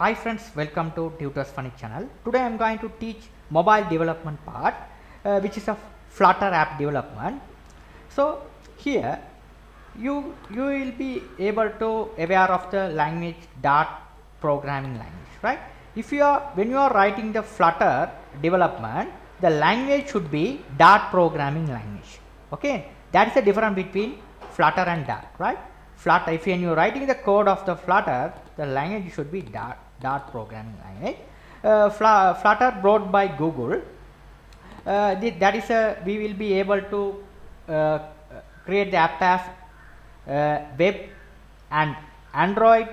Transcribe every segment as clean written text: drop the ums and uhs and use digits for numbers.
Hi friends, welcome to Tutors Funny channel. Today I am going to teach mobile development part, which is a Flutter app development. So here you will be able to aware of the language Dart programming language, right? When you are writing the Flutter development, the language should be Dart programming language. Okay, that is the difference between Flutter and Dart, right? Flutter, if you are writing the code of the Flutter, the language should be Dart programming language. Flutter brought by Google. That is we will be able to create the app as web and Android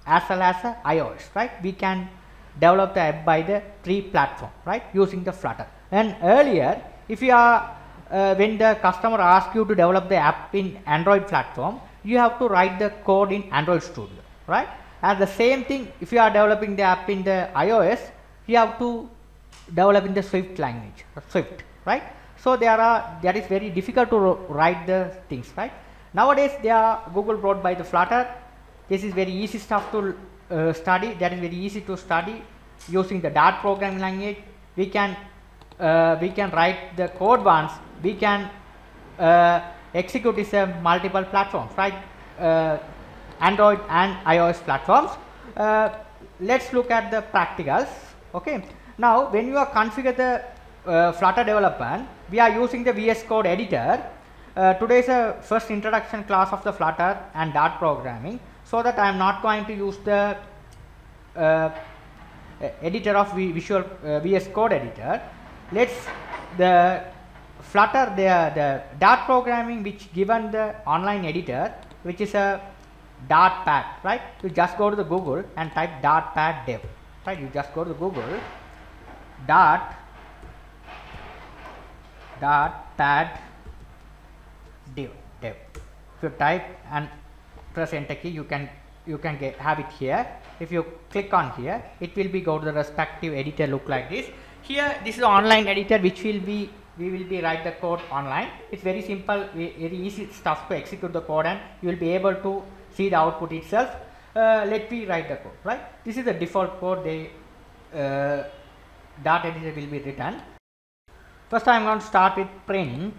as well as iOS, right? We can develop the app by the 3 platform, right, using the Flutter. And earlier, if you are when the customer asks you to develop the app in Android platform, you have to write the code in Android Studio, right? And the same thing, if you are developing the app in the iOS, you have to develop in the Swift language, Swift, right? So that is very difficult to write the things, right? Nowadays they are Google brought by the Flutter. This is very easy stuff to study. That is very easy to study using the Dart programming language. We can write the code once. We can execute this multiple platforms, right? Android and iOS platforms. Let's look at the practicals. Okay. Now, when you are configure the Flutter development, we are using the VS Code editor. Today is a first introduction class of the Flutter and Dart programming, so that I am not going to use the editor of Visual VS Code editor. The Flutter, the Dart programming which given the online editor, which is a Dartpad, right? You just go to the Google and type Dartpad dev, right? You just go to the Google Dartpad dev. If you type and press enter key, you can have it here. If you click on here, it will be go to the respective editor, look like this. Here, this is the online editor which we will be write the code online. It's very simple, very easy stuff to execute the code, and you will be able to see the output itself. Let me write the code, right? This is the default code the Dart editor will be written. First I am going to start with print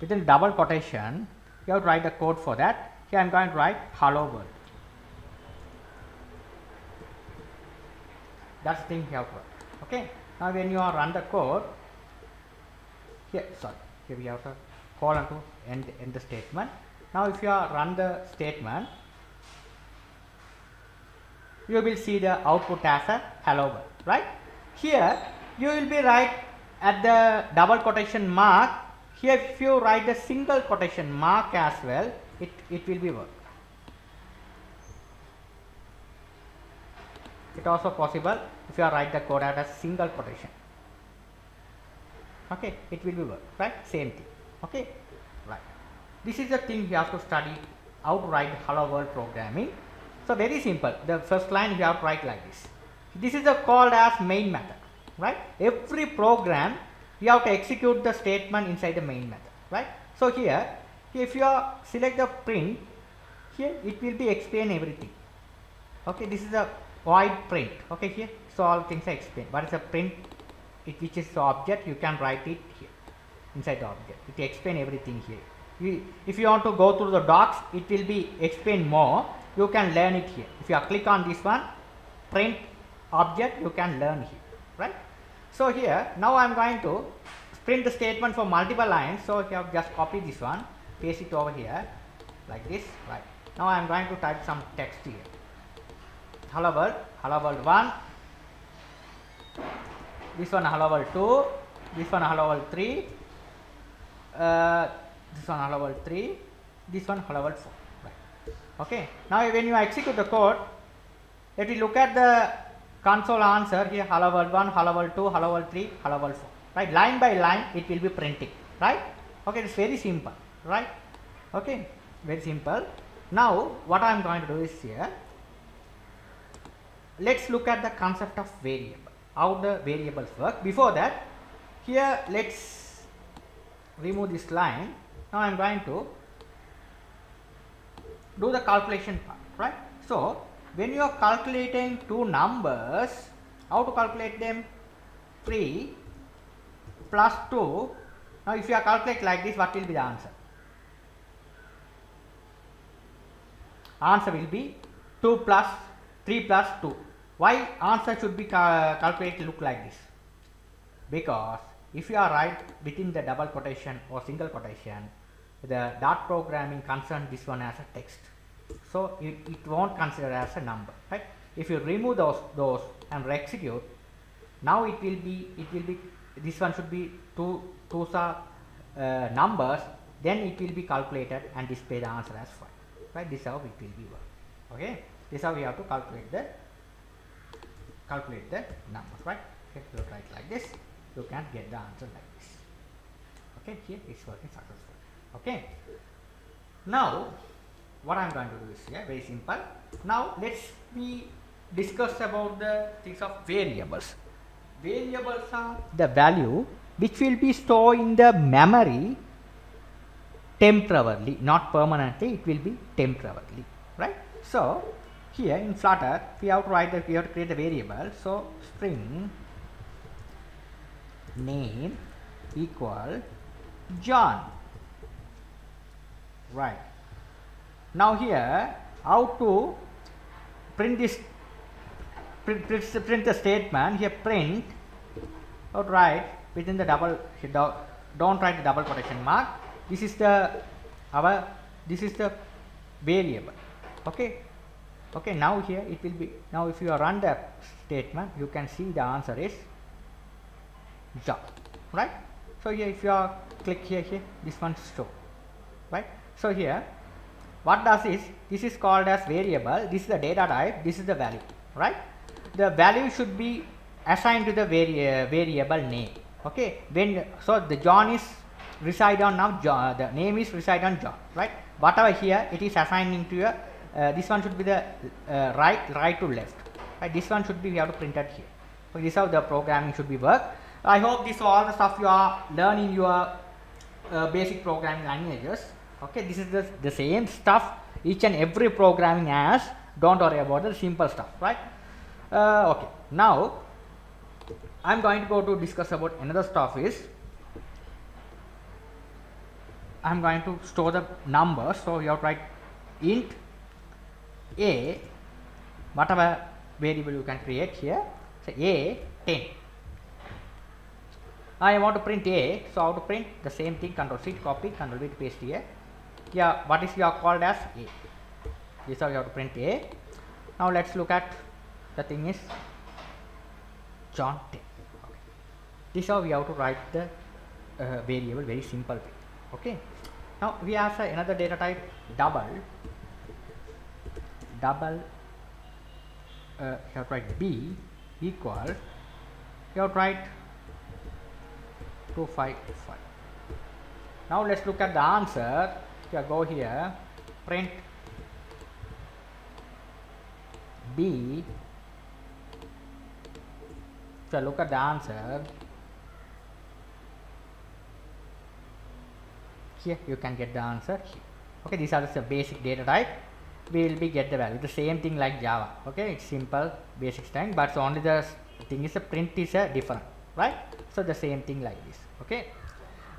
within double quotation. You have to write the code for that. Here I am going to write hello world. That's the thing you have to write. Okay. Now when you are run the code, here we have to colon to end the statement. Now if you are run the statement, you will see the output as a hello world, right? Here you will be write at the double quotation mark. Here if you write the single quotation mark as well, it will be work. It also possible if you are write the code at a single quotation. Okay, it will be work, right? Same thing. Okay, right. This is the thing you have to study, how to write hello world programming. So very simple. The first line you have to write like this. This is called as main method, right? Every program you have to execute the statement inside the main method, right? So here, if you select the print, here it will be explain everything. Okay, this is a void print. Okay, here so all things are explained. What is a print? Which is the object, you can write it here inside the object. It explain everything here. If you want to go through the docs, it will be explain more. You can learn it here. If you click on this one, print object, you can learn here, right? So here now I am going to print the statement for multiple lines. So you have just copy this one, paste it over here like this, right? Now I am going to type some text here. Hello world 1, this one hello world 2, this one hello world 3, this one hello world 3, this one hello world 4, right? Okay, now when you execute the code, let me look at the console answer here. Hello world 1, hello world 2, hello world 3, hello world 4, right? Line by line it will be printing, right? Okay, it's very simple, right? Okay, very simple. Now what I am going to do is here, let's look at the concept of variable, how the variables work. Before that, here let's remove this line. Now I am going to do the calculation part, right? So when you are calculating two numbers, how to calculate them? 3 plus 2. Now if you are calculate like this, what will be the answer? Answer will be 2 plus 3 plus 2. Why answer should be calculated look like this? Because if you are write within the double quotation or single quotation, the dot programming concerns this one as a text, so it won't consider as a number, right? If you remove those and execute, now it will be this one should be two numbers, then it will be calculated and display the answer as 5, right? This is how it will be work. Okay, this is how we have to calculate the numbers, right? Okay, if you write like this, you can get the answer like this. Okay, here it's working successful. Okay, now what I'm going to do is here very simple. Now let's discuss about the things of variables. Variables are the value which will be stored in the memory temporarily, not permanently. It will be temporarily, right? So here in Flutter we have to create the variable. So string name equal John, right? Now here how to print this, print the statement here, print, write within the double, don't write the double quotation mark. This is the variable. Okay, now here it will be, now if you run the statement, you can see the answer is John, right? So here if you click here, this one show, right? So here what does is, this is called as variable, this is the data type, this is the value, right? The value should be assigned to the variable name. Okay, so the John is reside on, now John, the name is reside on John, right? Whatever here it is assigning to your this one should be the right to left, right? This one should be, we have to print it here. So this is how the programming should be work. I hope this all the stuff you are learning your basic programming languages. Okay, this is the same stuff each and every programming has. Don't worry about the simple stuff, right? Okay, now I'm going to go to discuss about another stuff is, I'm going to store the numbers. So you have to write int a, whatever variable you can create here. So a 10. I want to print a, so how to print the same thing, Control C copy, Control V paste here. Yeah, what is your called as a. This is how you have to print a. Now let's look at the thing is John 10. Okay. This is how we have to write the variable, very simple way. Okay. Now we have another data type double. You have to write b equal, you have to write 255. Now let's look at the answer. You go here, print b. So look at the answer. Here you can get the answer here. Okay, these are the basic data type. We will be get the value. The same thing like Java. Okay, it's simple basic string, but only the thing is the print is different, right? So the same thing like this. Okay,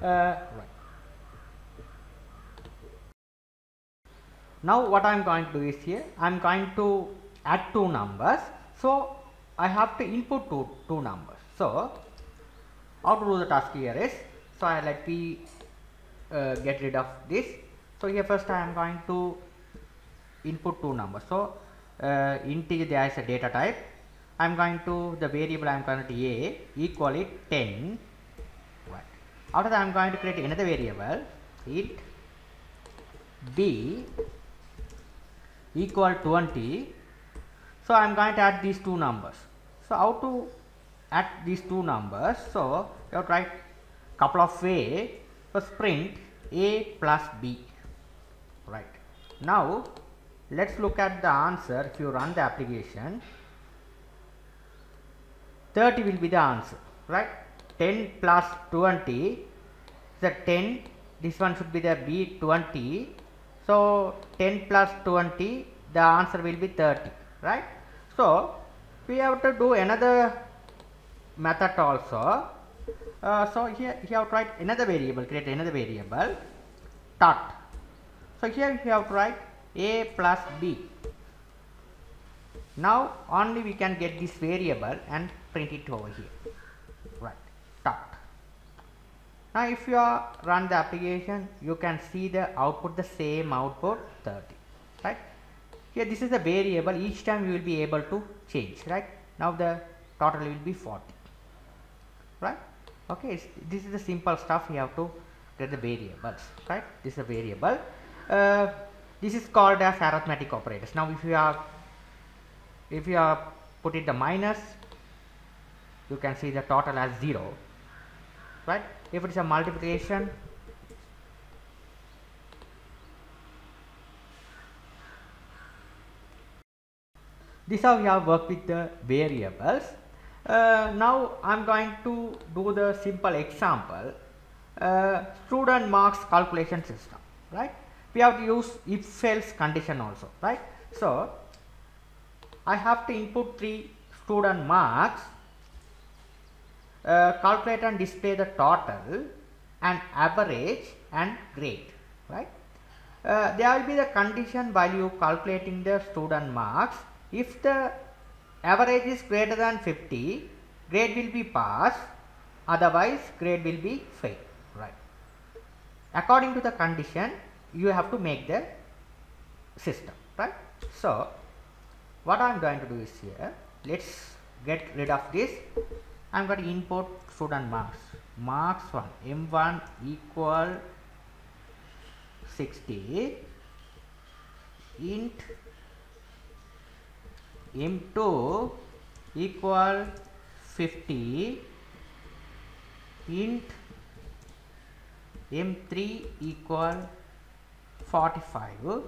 right. Now what I am going to do is here, I am going to add two numbers. So I have to input two numbers. So how to do the task here is, so let me get rid of this. So here first I am going to input two numbers. So integer, there is a data type. I am going to the variable, I am going to a equal it 10. Right. After that I am going to create another variable, int b equal 20. So I am going to add these two numbers. So how to add these two numbers? So you have to write couple of ways. First print a plus b. Right. Now let's look at the answer. If you run the application, 30 will be the answer, right? 10 plus 20, the 10, this one should be the b 20. So 10 plus 20 the answer will be 30, right? So we have to do another method also. So here you have to write another variable, create another variable dot. So here you have to write a plus b. Now only we can get this variable and print it over here, right? Dot. Now if you run the application, you can see the output, the same output 30, right? Here this is a variable, each time you will be able to change, right? Now the total will be 40, right? Okay, this is the simple stuff. You have to get the variables, right? This is a variable. This is called as arithmetic operators. Now if you are put it the minus, you can see the total as 0, right? If it is a multiplication, this is how we have worked with the variables. Now I am going to do the simple example, student marks calculation system, right? We have to use if else condition also, right? So I have to input 3 student marks, calculate and display the total and average and grade, right? There will be the condition while you calculating the student marks. If the average is greater than 50, grade will be pass, otherwise grade will be fail, right? According to the condition, you have to make the system, right? So what I am going to do is here, let's get rid of this. I am going to import student marks, marks 1, m1 equal 60, int m2 equal 50, int m3 equal 45,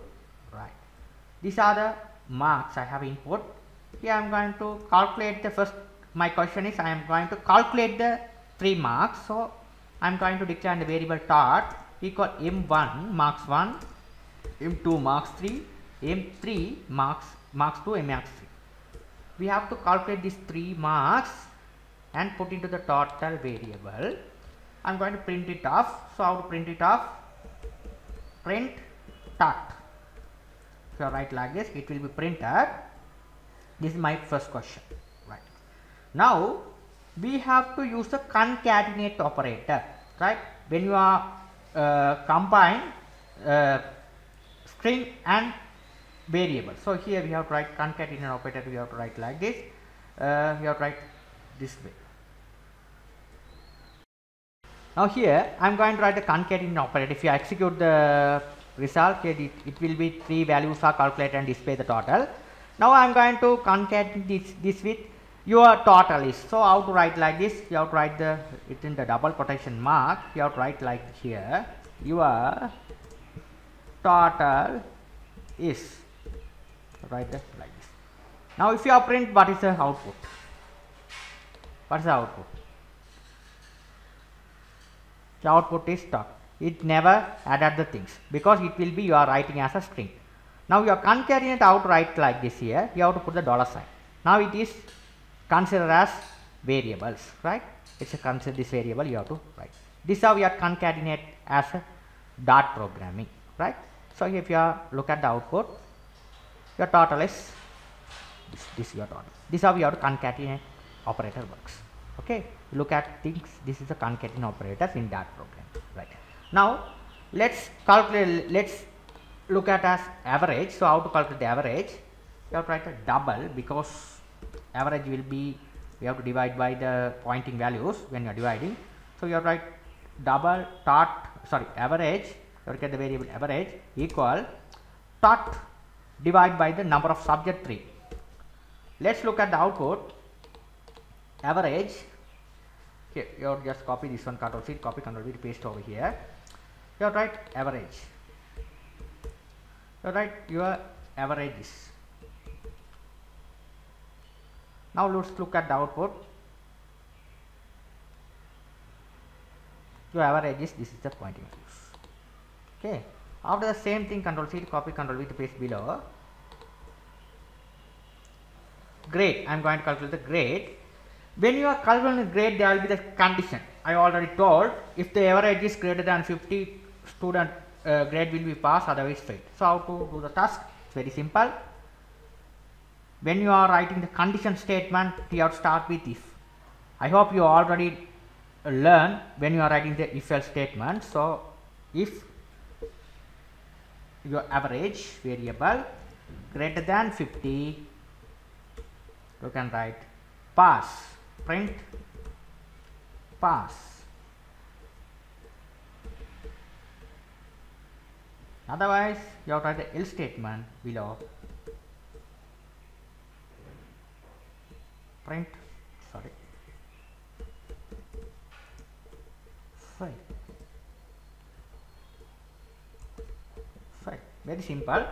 right? These are the marks I have input. Here I am going to calculate the first. My question is I am going to calculate the 3 marks. So I am going to declare the variable dot equal m1 marks 1, m2 marks 3, m3 marks 2, max 3. We have to calculate these 3 marks and put into the total variable. I am going to print it off. So how to print it off? Print dot. If you write like this, it will be printed. This is my first question, right? Now we have to use the concatenate operator, right? When you are combine string and variable. So here we have to write concatenate operator. We have to write like this. We have to write this way. Now here I am going to write the concatenate operator. If you execute the result, here it will be 3 values are calculated and display the total. Now I am going to concatenate this with your total is. So how to write like this? You have to write it in the double quotation mark. You have to write like here, your total is. Write that like this. Now if you are print, what is the output? What is the output? The output is dot. It never added the things because it will be you are writing as a string. Now you are concatenate out write like this here. You have to put the dollar sign. Now it is considered as variables, right? It's a consider this variable you have to write. This how we are concatenate as a dot programming, right? So if you are look at the output, your total is this your total. This how we have to concatenate operator works. Okay, look at things. This is the concatenate operators in that program, right? Now let's calculate. Let's look at as average. So how to calculate the average? You have to write a double because average will be, we have to divide by the pointing values when you are dividing. So you have to write double average. You have to get the variable average equal dot divide by the number of subject 3. Let's look at the output. Average. Here you have to just copy this one, Ctrl C, copy, Ctrl V, paste over here. You have to write average. You write your averages. Now let's look at the output. Your averages, this is the pointing values. Okay. After the same thing, Ctrl C, copy, Ctrl V to paste below. grade. I am going to calculate the grade. When you are calculating the grade, there will be the condition. I already told, if the average is greater than 50, student grade will be passed, otherwise fail. So how to do the task? It's very simple. When you are writing the condition statement, you have to start with if. I hope you already learn when you are writing the if else statement. So if your average variable greater than 50, you can write pass, print pass. Otherwise, you have to write the else statement below. Print, sorry, fail. Very simple.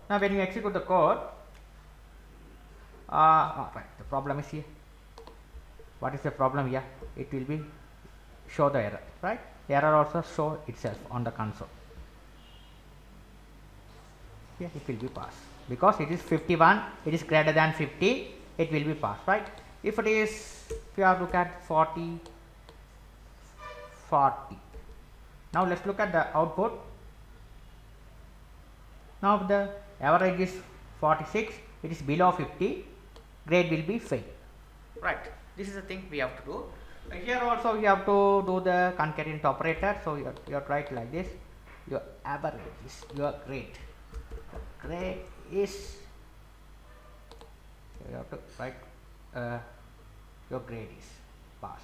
Now when you execute the code, right, the problem is here. What is the problem here? It will be show the error, right? The error also show itself on the console. Here it will be passed because it is 51. It is greater than 50. It will be passed, right? If it is, if you have to look at 40. Now let's look at the output. Now the average is 46. It is below 50. Grade will be fail. Right. This is the thing we have to do. Here also you have to do the concurrent operator. So you have to write like this. Your average is your grade. Grade is, you have to write your grade is pass.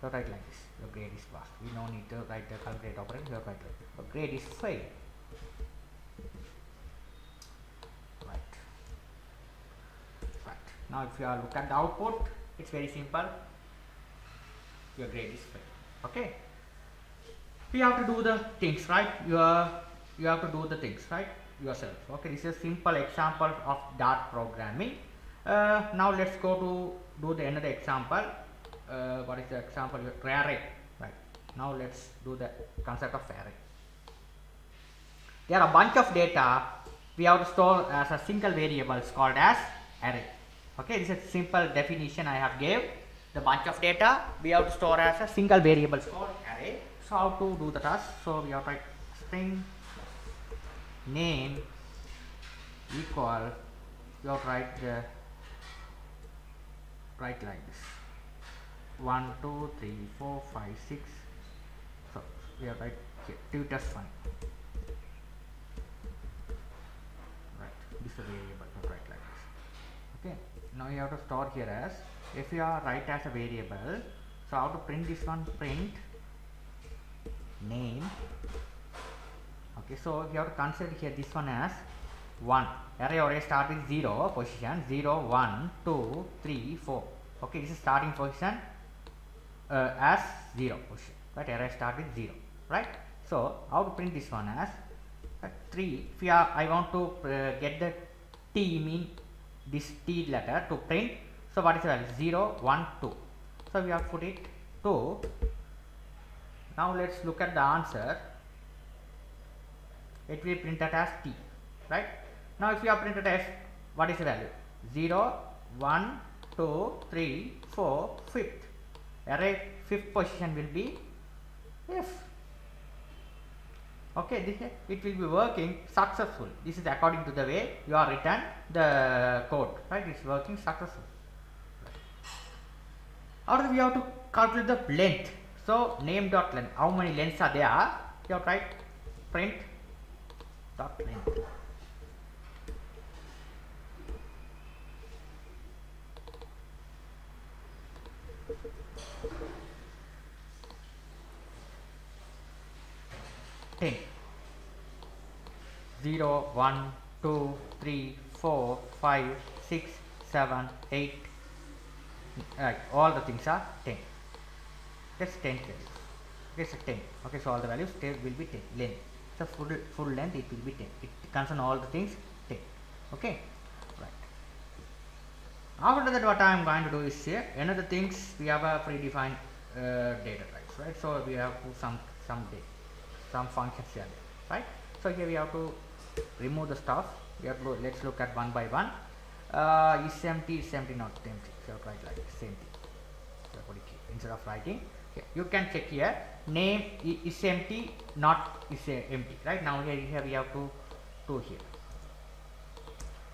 So write like this. Your grade is pass. We no need to write the calculate operator. You have to write like this. Your grade is fail. Right. Now if you are look at the output, it's very simple. Your grade is fail. Okay. You have to do the things, right? You have to do the things, right? Yourself. Okay. This is a simple example of Dart programming. Now let's go to do the another example. What is the example? Array. Right. Now let's do the concept of array. There are a bunch of data we have to store as a single variables called as array. Okay, this is a simple definition I have gave. The bunch of data we have to store as a single variables called array. So how to do the task? So we have to write string name equal, you have to write like this 1 2 3 4 5 6. So we have to write here tutors fun. Right, this is a variable, to write like this. Okay, now you have to store here as, if you are write as a variable, so how to print this one? Print name. Okay, so you have to consider here this one as 1. Array start with 0 position, 0 1 2 3 4. Okay, this is starting position as 0 position, right? Array start with 0, right? So how to print this one as 3. If you are, I want to get the t, mean this t letter to print. So what is the value? 0 1 2. So we have to put it 2. Now let's look at the answer. It will print that as t, right? Now if you have printed as, what is the value? 0 1 2 3 4 5th. Array 5th position will be f. Okay, this it will be working successful. This is according to the way you are written the code, right? It's working successful. Or we have to calculate the length. So name dot length, how many lengths are there? You have to write print dot length. Ten. 0 1 2 3 4 5 6 7 8. Right, all the things are 10. That's 10 values. That's 10. Okay, so all the values will be 10. Length. So full length it will be 10. It concerns all the things 10. Okay, right. After that, what I am going to do is here another things, we have a predefined data types, right? So we have to some functions here, right? So here we have to remove the stuff. We have to let's look at one by one. is empty, not empty. So write like same thing. So instead of writing, okay, you can check here. Name is empty, not is empty. Right now here we have to do here.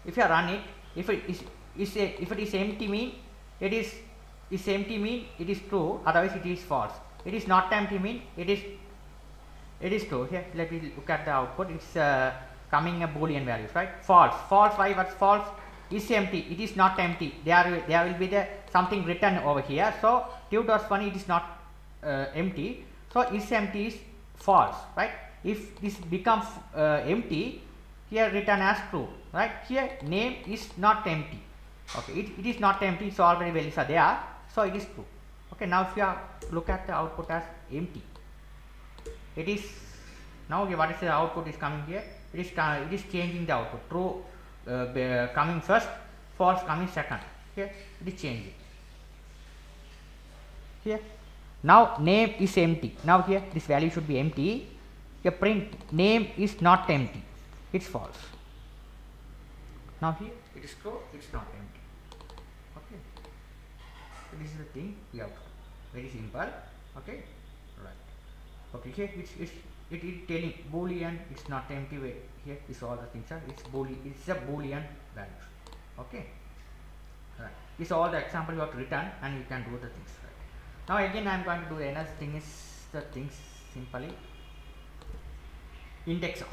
If you run it, if it is empty mean it is empty mean it is true. Otherwise it is false. It is not empty mean it is true. Here let me look at the output. It's coming a boolean values, right? False. Why? What's false? Is empty. It is not empty. There will be something written over here. So T2.funny it is not empty. So is empty is false, right? If this becomes empty, here written as true, right? Here name is not empty. Okay, it is not empty. So already values are there. So it is true. Okay, now if you look at the output as empty, it is now what is the output is coming here? It is changing the output. True coming first, false coming second. Here it is changing. Here now name is empty. Now here this value should be empty. Here print name is not empty. It's false. Now here it is true. It's not empty. Okay. So this is the thing we have to do. Very simple. Okay. Right. Okay. Here it is telling boolean. It's not empty. Here is all the things are. It's boolean. It's a boolean value. Okay. Right. This is all the example you have to return, and you can do the things. Right. Now again I am going to do another thing is the things simply index of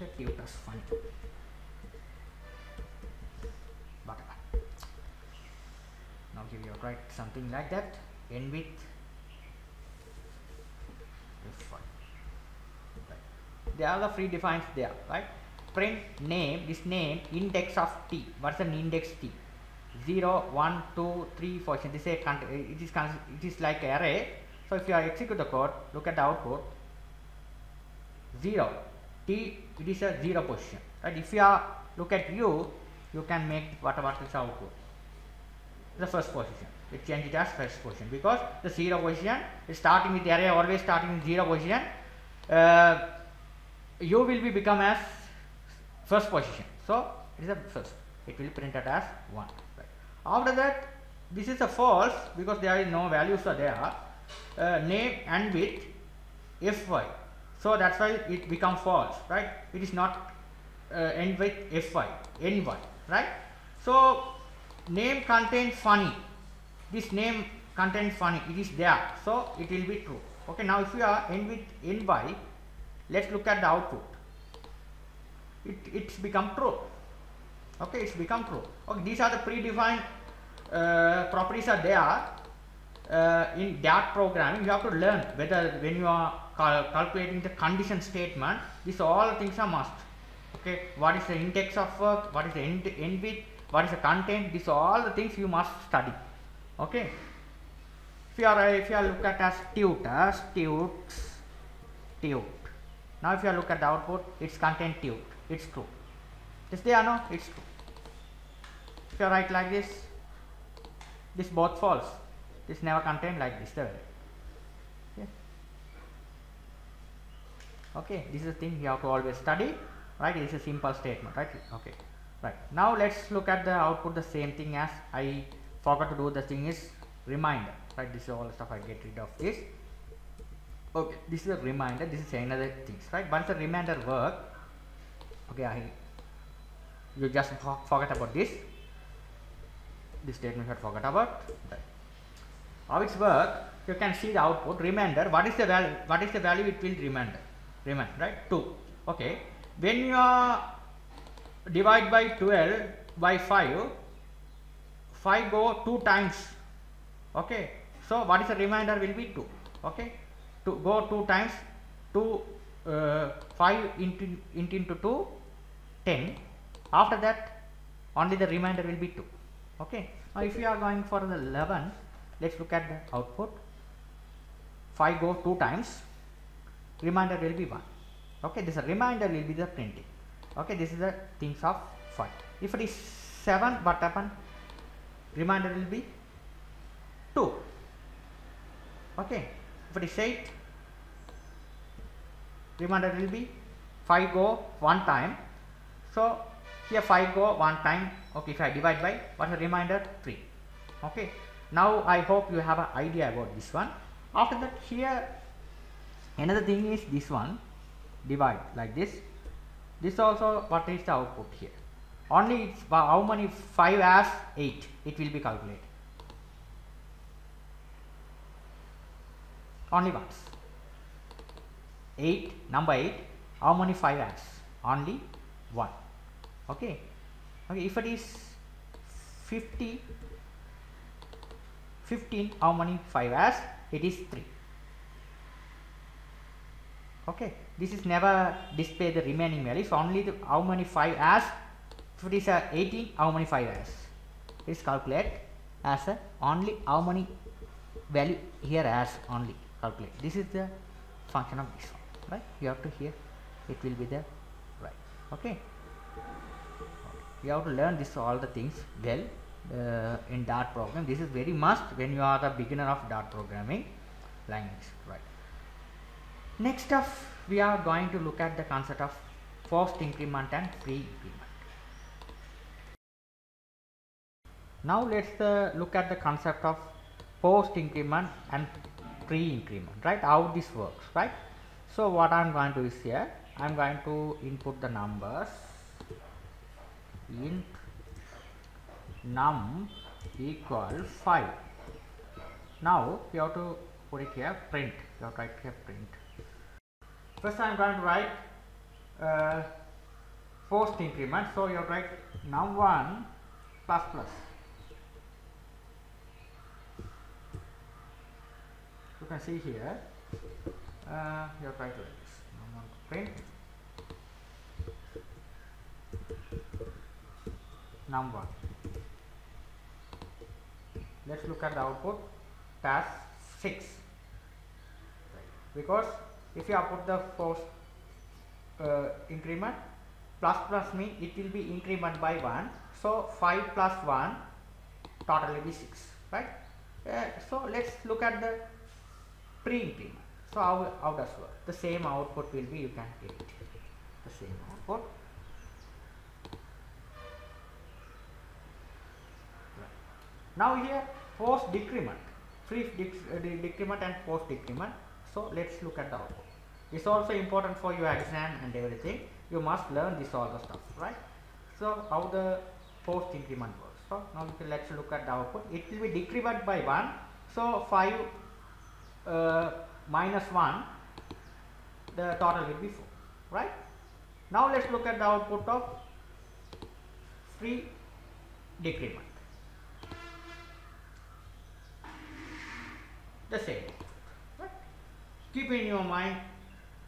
T2.funny. Now give you write something like that. End with F1. Right. There are the predefined there, right? Print name, this name index of T. What's an index T? 0, 1, 2, 3, 4. This is it is like array. So if you execute the code, look at the output. 0. T it is a 0 position. Right? If you look at you can make what is output. The first position. We change it as first position because the 0 position is starting with the array, always starting with 0 position. You will be become as first position. So it is the first. It will print it as 1. Right. After that, this is a false because there is no values are there. Name and with fy. So that's why it becomes false, right? It is not end with fy, ny, right? So name contains funny. This name contains funny. It is there, so it will be true. Okay. Now if you are end with ny, let's look at the output. It's become true. Okay, it's become true. Okay, these are the predefined properties are there in DAT programming. You have to learn whether when you are calculating the condition statement, these all things are must. Okay, what is the index of work? What is the end with? What is the content? These are all the things you must study. Okay. If you are look at as tut. Now if you look at the output, it's content tut. It's true. Is there no? It's true. If you write like this both false. This never contain like this. Okay. Okay. This is the thing you have to always study. Right. This is a simple statement. Right. Okay. Right. Now let's look at the output. The same thing as I forgot to do. The thing is reminder. Right. This is all the stuff I get rid of this. Okay. This is a reminder. This is another things. Right. Once the reminder work. Okay. You just forget about this. This statement you forgot about. Right. How it's work? You can see the output. Reminder. What is the value? What is the value? It will remind. Right. 2. Okay. When you are divide by 12 by 5 go 2 times. Okay. So what is the remainder will be 2. Okay. To go 2 times 2 5 into 2 10. After that only the remainder will be 2. Okay. Now if you are going for the 11, let's look at the output. 5 go 2 times, remainder will be 1. Okay, this remainder will be the printing. Okay, this is the things of 5. If it is 7, what happen? Remainder will be 2. Okay, if it is 8, remainder will be 5 go 1 time. So here 5 go 1 time, Okay, if I divide by, what's the remainder? 3. Okay, now I hope you have an idea about this one. After that, here another thing is this one, divide like this. This also, what is the output here? Only it's how many 5 as 8, it will be calculated. Only once. 8, number 8, how many 5 as? Only 1. Okay. Okay, if it is 50, 15, how many 5 as? It is 3. Okay, this is never display the remaining values, only the how many 5 as. If it is 18, how many 5 as? It is calculate as only how many value here as only calculate. This is the function of this one, right? You have to here, it will be there, right? Okay. You have to learn this all the things well in Dart program. This is very must when you are the beginner of Dart programming language, right? Next up, we are going to look at the concept of forced increment and free increment. Now let's look at the concept of forced increment and free increment, right? How this works, right? So what I'm going to do is here, I'm going to input the numbers, int num equal 5. Now you have to put it here, print. You have to write here print. First I'm going to write forced increment, so you have to write num1 plus plus. You can see here, you have to write like this, num1 print num1. Let's look at the output, as 6, because if you have put the forced increment, plus plus mean it will be increment by 1, so 5 plus 1 total will be 6, right? So let's look at the pre-increment. So how does work? The same output will be, you can get it, the same output. Now here forced decrement, free decrement and forced decrement. So let's look at the output. This is also important for your exam and everything. You must learn this all the stuff, right? So how the forced increment works. So now let's look at the output. It will be decrement by 1. So 5 minus 1, the total will be 4, right? Now let's look at the output of free decrement. The same, right? Keep in your mind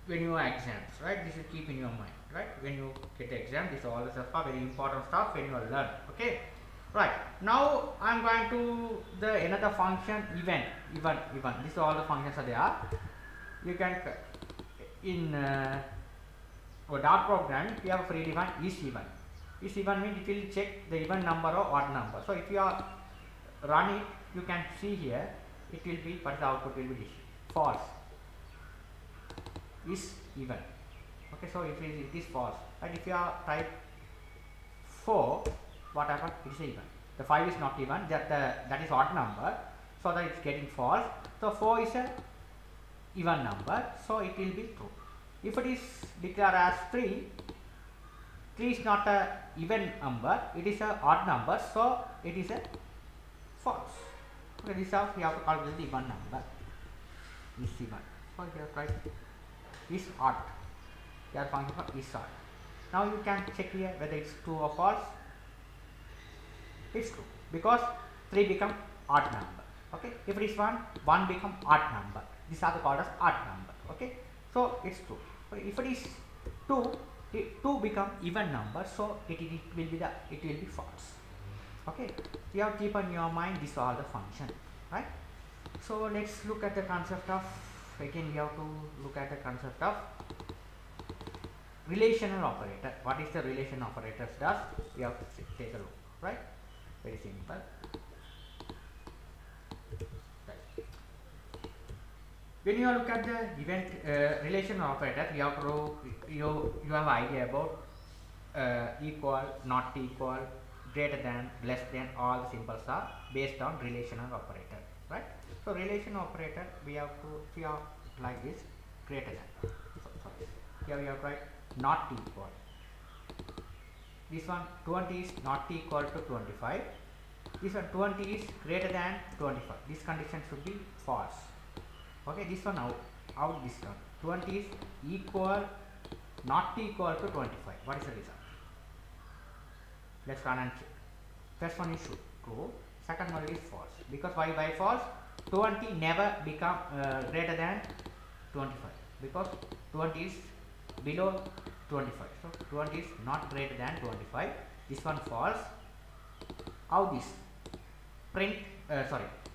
when you are exams, right? This is keep in your mind, right? When you get the exam, this is all the stuff are very important stuff when you are learn. Okay, right? Now I am going to the another function event. This is all the functions are there. You can in Dart program, we have a free define is even. Is even means it will check the even number or odd number. So if you are run it, you can see here. It will be, but the output will be this, false, is even. Okay, so if it is false, and if you are type 4, what happens? It is even. The 5 is not even, that is odd number, so that it's getting false. So 4 is a even number, so it will be true. If it is declared as 3 is not a even number, it is a odd number, so it is a false. Okay, this is how you have to calculate the even number. Is even. So here write is odd. Your function for is odd. Now you can check here whether it's true or false. It's true because 3 become odd number. Okay, if it is 1 become odd number. These are called as odd number. Okay, so it's true. Okay, if it is 2 become even number, so it will be false. Okay, you have to keep in your mind this all the function, right? So let's look at the concept of, again we have to look at the concept of relational operator. What is the relation operators does? We have to take a look, right? Very simple. Right. When you look at the event relational operator, you have to you have idea about equal, not equal, greater than, less than, all the symbols are based on relational operator, right? So relational operator we have like this, greater than. Sorry. Here we have to write not equal. This one 20 is not equal to 25. This one 20 is greater than 25. This condition should be false. Okay, this one out this one 20 is equal, not equal to 25. What is the result? Let's run and check. First one is true, second one is false. Because why false? 20 never become greater than 25, because 20 is below 25. So 20 is not greater than 25. This one false. How this? Print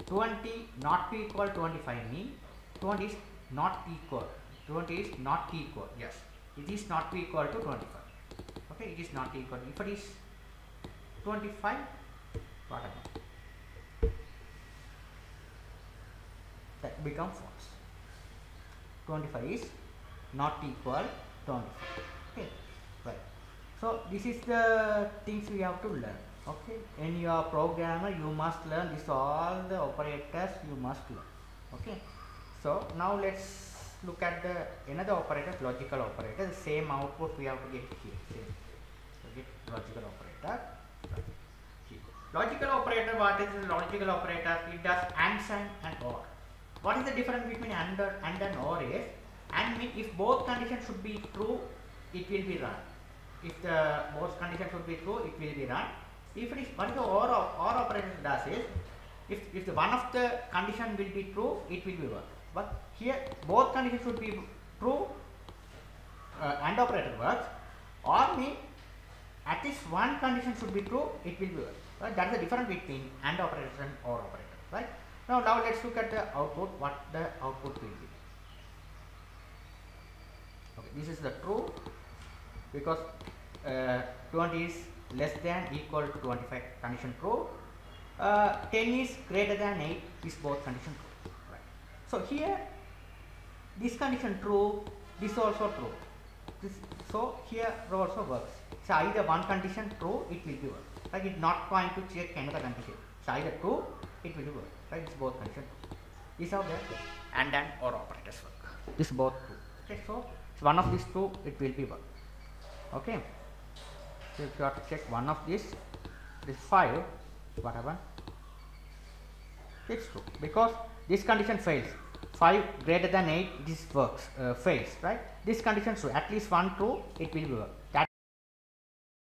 20 not equal 25 mean 20 is not equal. 20 is not equal. Yes, it is not equal to 25. Okay, it is not equal. If it is 25, what about? That become false. 25 is not equal 25. Okay, right. So this is the things we have to learn. Okay, in your programmer you must learn this, all the operators you must learn. Okay, so now let's look at the another operator, logical operator. The same output we have to get here. Same. So get logical operator. Here. Logical operator. What is the logical operator? It does and or. What is the difference between and or is? And mean if both conditions should be true, it will be run. If the both conditions should be true, it will be run. If it is, what the or operator does is, if the one of the condition will be true, it will be work. But here both conditions should be true, and operator works, or mean at least one condition should be true, it will be work. Right? That's the difference between and operator and or operator. Right? Now let's look at the output. What the output will be. Okay, this is the true, because 20 is less than equal to 25, condition true. 10 is greater than 8 is both condition true. Right. So here this condition true, this also true. So here also works. So either one condition true, it will be work. Like it's not going to check another condition. So either true, it will be work. Right, it's both condition true. These are the and or operators work. This both true. Okay, so one of these two, it will be work. Okay. So if you have to check one of this 5, what happened? It's true, because this condition fails. 5 greater than 8, this works, fails, right? This condition true, at least one true, it will work.